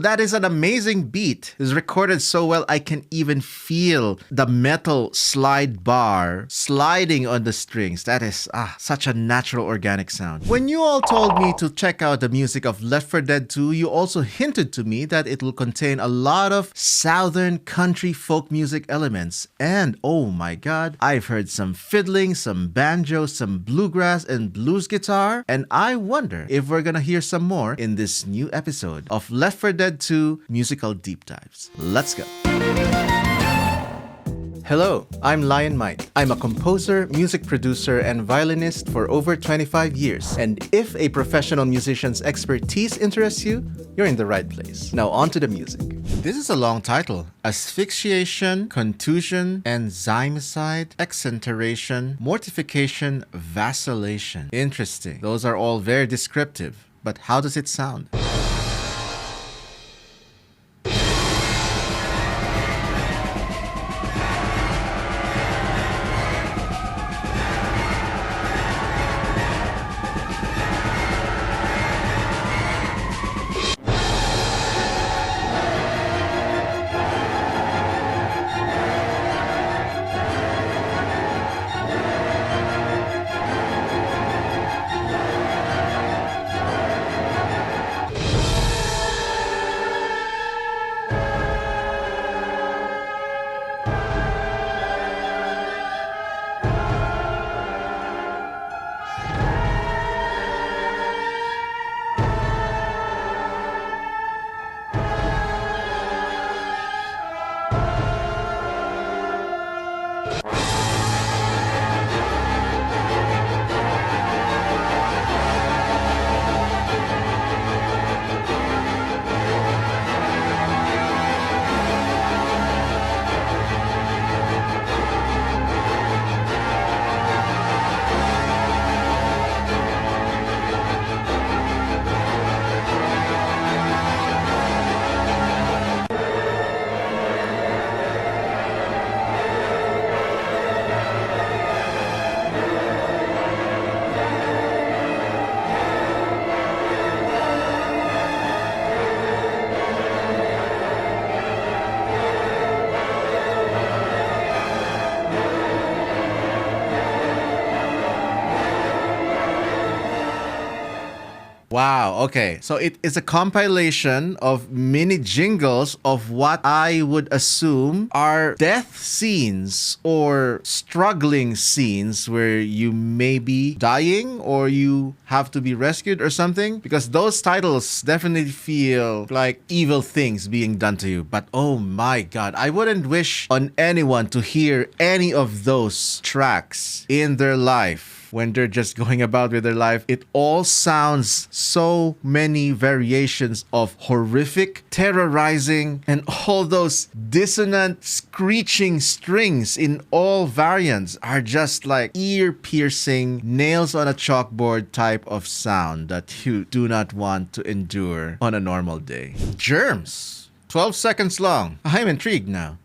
that is an amazing beat. It's recorded so well, I can even feel the metal slide bar sliding on the strings. That is such a natural organic sound. When you all told me to check out the music of Left 4 Dead 2, you also hinted to me that it will contain a lot of southern country folk music elements. And oh my god, I've heard some fiddling, some banjo, some bluegrass and blues guitar, and I wonder if we're gonna hear some more in this new episode of Left 4 Dead 2 Musical Deep Dives. Let's go! Hello, I'm Lion Mike. I'm a composer, music producer, and violinist for over 25 years. And if a professional musician's expertise interests you, you're in the right place. Now on to the music. This is a long title. Asphyxiation, contusion, enzymicide, exenteration, mortification, vacillation. Interesting. Those are all very descriptive. But how does it sound? Wow, okay. So it is a compilation of mini jingles of what I would assume are death scenes or struggling scenes where you may be dying or you have to be rescued or something. Because those titles definitely feel like evil things being done to you. But oh my god, I wouldn't wish on anyone to hear any of those tracks in their life. When they're just going about with their life, it all sounds so many variations of horrific, terrorizing, and all those dissonant, screeching strings in all variants are just like ear-piercing, nails on a chalkboard type of sound that you do not want to endure on a normal day. Germs. 12 seconds long. I'm intrigued now.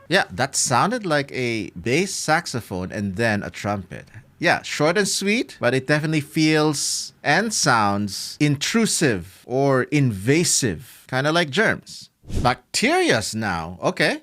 Yeah, that sounded like a bass saxophone and then a trumpet. Yeah, short and sweet, but it definitely feels and sounds intrusive or invasive, kind of like Germs. Bacterias now, okay.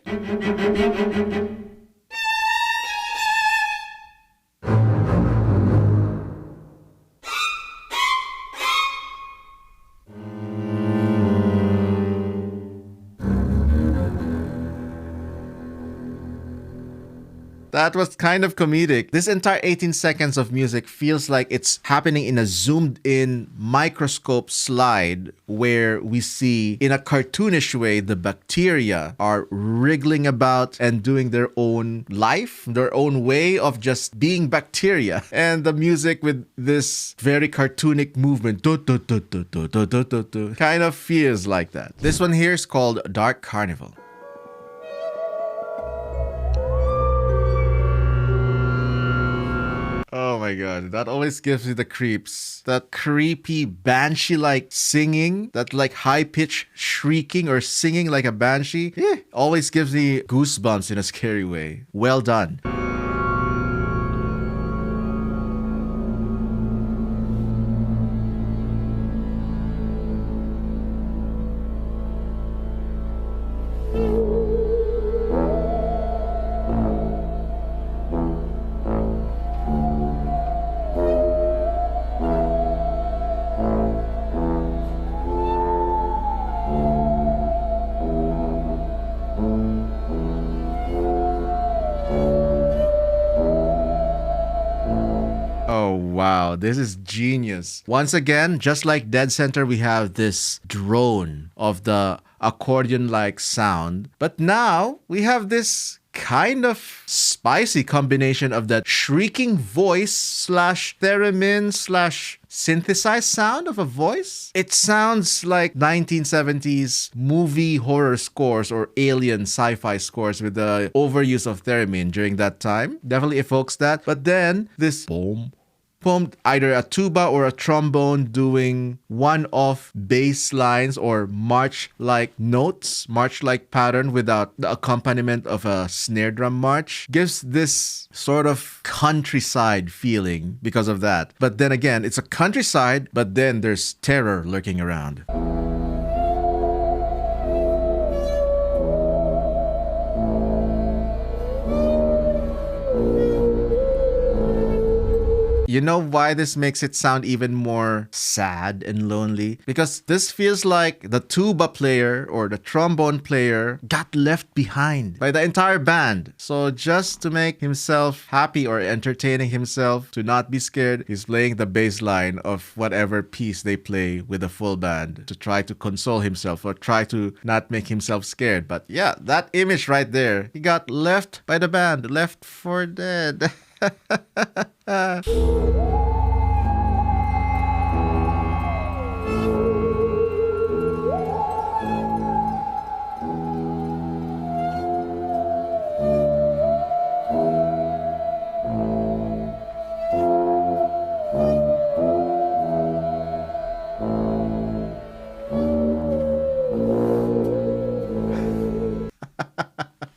That was kind of comedic. This entire 18 seconds of music feels like it's happening in a zoomed-in microscope slide where we see, in a cartoonish way, the bacteria are wriggling about and doing their own life, their own way of just being bacteria. And the music with this very cartoonic movement kind of feels like that. This one here is called Dark Carnival. Oh my my god, that always gives me the creeps. That creepy banshee-like singing, that like high-pitched shrieking or singing like a banshee, always gives me goosebumps in a scary way. Well done. Oh, wow. This is genius. Once again, just like Dead Center, we have this drone of the accordion-like sound. But now we have this kind of spicy combination of that shrieking voice slash theremin slash synthesized sound of a voice. It sounds like 1970s movie horror scores or alien sci-fi scores with the overuse of theremin during that time. Definitely evokes that. But then this boom, boom, either a tuba or a trombone doing one-off bass lines or march-like notes, march-like pattern without the accompaniment of a snare drum march, gives this sort of countryside feeling because of that. But then again, it's a countryside, but then there's terror lurking around. You know why this makes it sound even more sad and lonely? Because this feels like the tuba player or the trombone player got left behind by the entire band. So just to make himself happy or entertaining himself, to not be scared, he's playing the bass line of whatever piece they play with the full band to try to console himself or try to not make himself scared. But yeah, that image right there, he got left by the band, left for dead.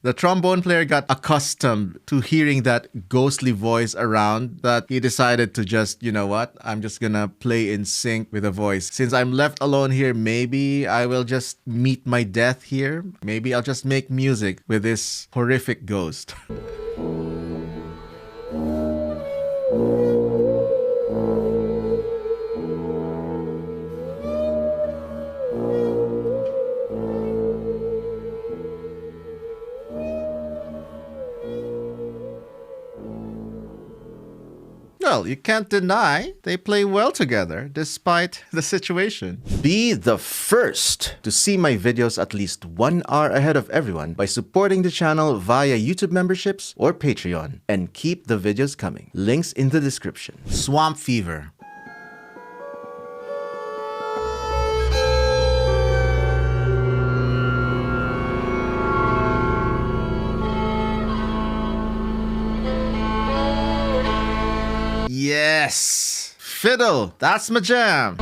The trombone player got accustomed to hearing that ghostly voice around that he decided to just, you know what, I'm just gonna play in sync with the voice. Since I'm left alone here, maybe I will just meet my death here. Maybe I'll just make music with this horrific ghost. Well, you can't deny they play well together despite the situation. Be the first to see my videos at least 1 hour ahead of everyone by supporting the channel via YouTube memberships or Patreon. And keep the videos coming. Links in the description. Swamp Fever. Yes! Fiddle! That's my jam!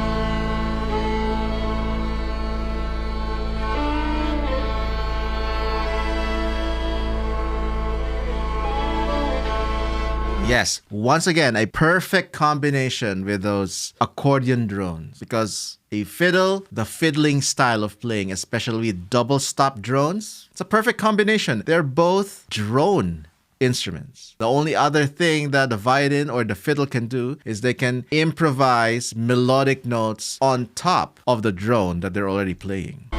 Yes, once again, a perfect combination with those accordion drones. Because a fiddle, the fiddling style of playing, especially with double stop drones, it's a perfect combination. They're both drone instruments. The only other thing that the violin or the fiddle can do is they can improvise melodic notes on top of the drone that they're already playing.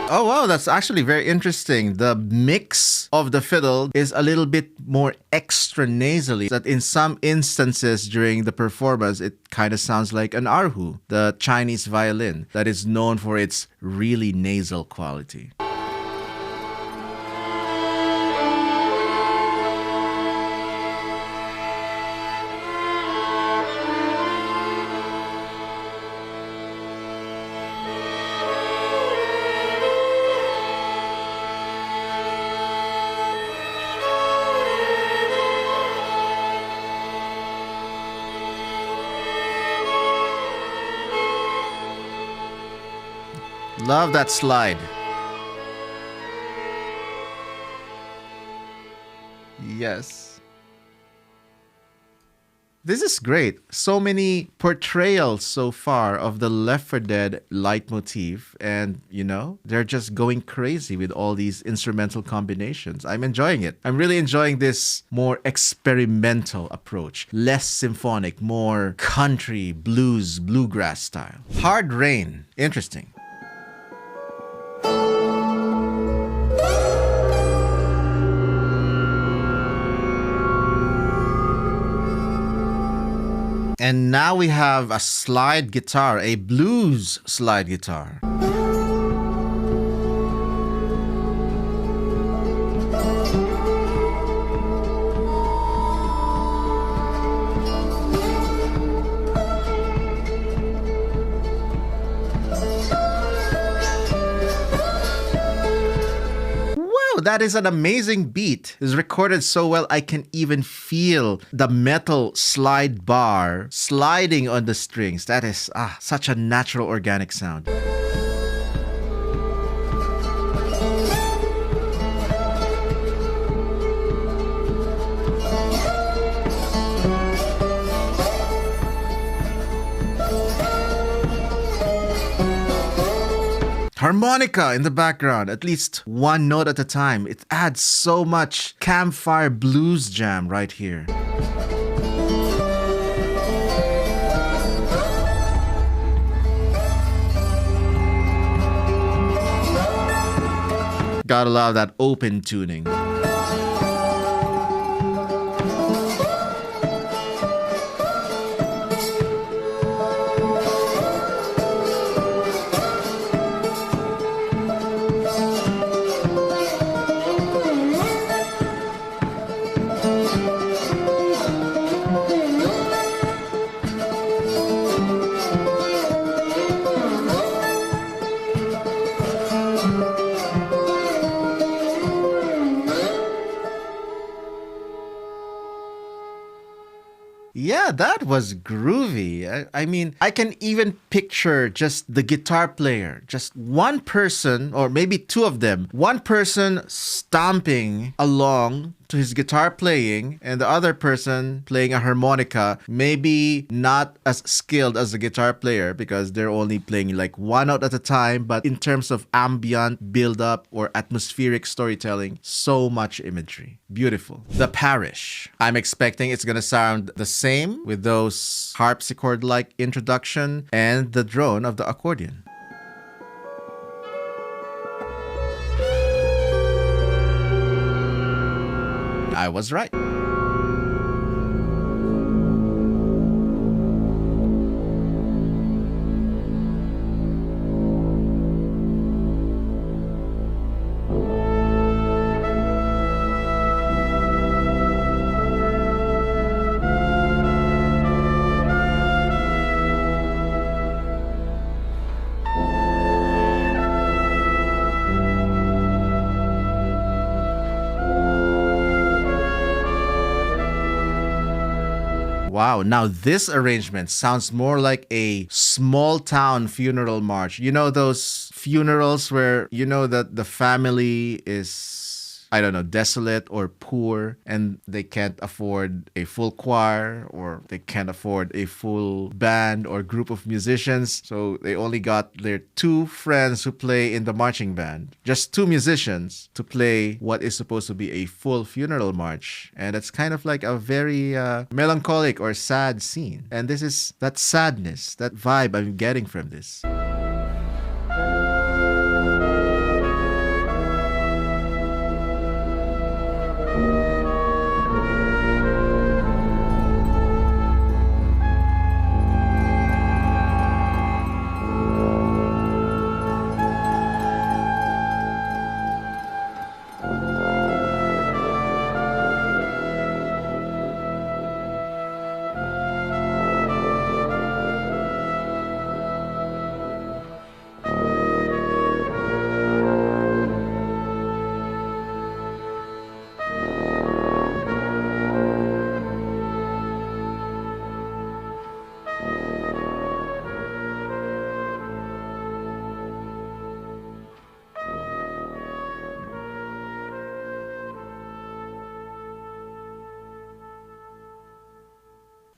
Oh, wow, that's actually very interesting. The mix of the fiddle is a little bit more extra nasally. That in some instances during the performance, it kind of sounds like an erhu, the Chinese violin that is known for its really nasal quality. Love that slide. Yes. This is great. So many portrayals so far of the Left 4 Dead leitmotif, and they're just going crazy with all these instrumental combinations. I'm enjoying it. I'm really enjoying this more experimental approach. Less symphonic, more country, blues, bluegrass style. Hard Rain. Interesting. And now we have a slide guitar, a blues slide guitar. That is an amazing beat. It's recorded so well, I can even feel the metal slide bar sliding on the strings. That is such a natural organic sound. Harmonica in the background, at least one note at a time. It adds so much campfire blues jam right here. Gotta love that open tuning. Yeah, that was groovy. I mean, I can even picture just the guitar player, just one person, or maybe two of them, one person stomping along to his guitar playing, and the other person playing a harmonica, maybe not as skilled as the guitar player because they're only playing like one note at a time, but in terms of ambient build-up or atmospheric storytelling, so much imagery. Beautiful. The Parish. I'm expecting it's gonna sound the same with those harpsichord-like introduction and the drone of the accordion. I was right. Wow, now this arrangement sounds more like a small town funeral march. You know those funerals where you know that the family is, I don't know, desolate or poor and they can't afford a full choir or they can't afford a full band or group of musicians. So they only got their two friends who play in the marching band. Just two musicians to play what is supposed to be a full funeral march. And it's kind of like a very melancholic or sad scene. And this is that sadness, that vibe I'm getting from this.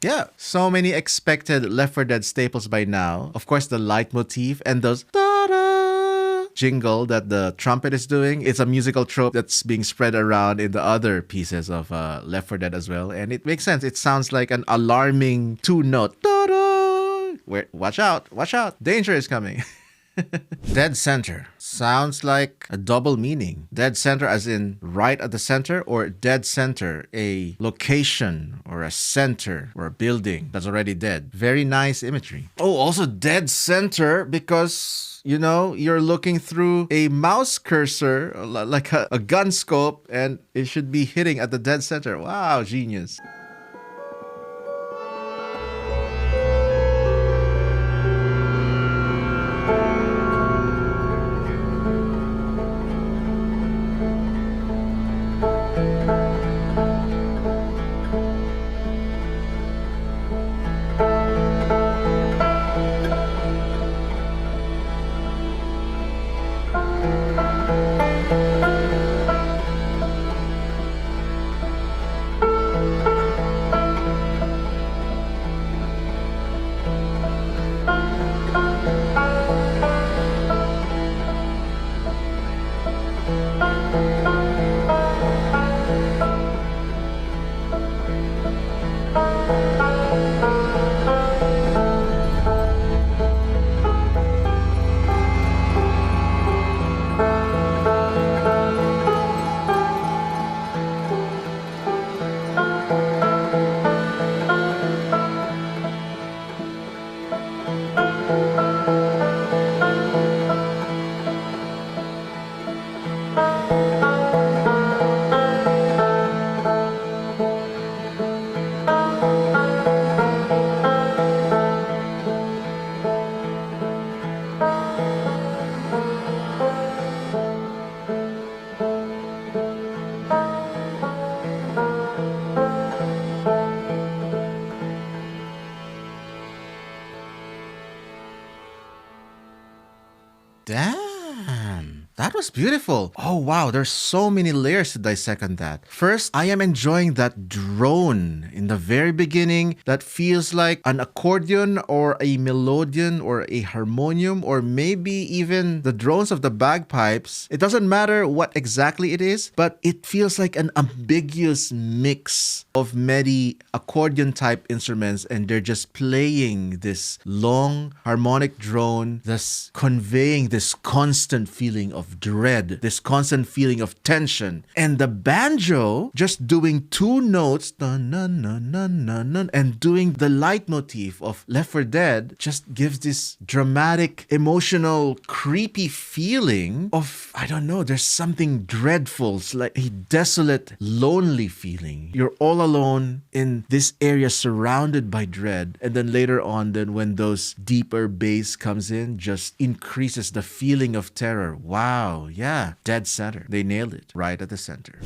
Yeah, so many expected Left 4 Dead staples by now. Of course, the leitmotif and those da-da jingle that the trumpet is doing. It's a musical trope that's being spread around in the other pieces of Left 4 Dead as well. And it makes sense. It sounds like an alarming two-note da-da. Watch out, danger is coming. Dead center sounds like a double meaning. Dead center as in right at the center, or dead center, a location or a center or a building that's already dead. Very nice imagery. Oh, also dead center because you're looking through a mouse cursor like a gun scope, and it should be hitting at the dead center. Wow, genius. Damn. That was beautiful. Oh, wow. There's so many layers to dissect on that. First, I am enjoying that drone in the very beginning that feels like an accordion or a melodion or a harmonium, or maybe even the drones of the bagpipes. It doesn't matter what exactly it is, but it feels like an ambiguous mix of many accordion type instruments, and they're just playing this long harmonic drone that's conveying this constant feeling of dread, this constant feeling of tension. And the banjo just doing two notes, dun, dun, dun, dun, dun, dun, and doing the leitmotif of Left 4 Dead just gives this dramatic, emotional, creepy feeling of, I don't know, there's something dreadful. It's like a desolate, lonely feeling. You're all alone in this area surrounded by dread. And then later on, then when those deeper bass comes in, just increases the feeling of terror. Wow, yeah, dead center. They nailed it right at the center.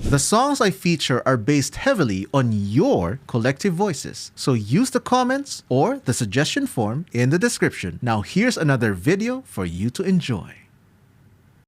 The songs I feature are based heavily on your collective voices, so use the comments or the suggestion form in the description. Now here's another video for you to enjoy.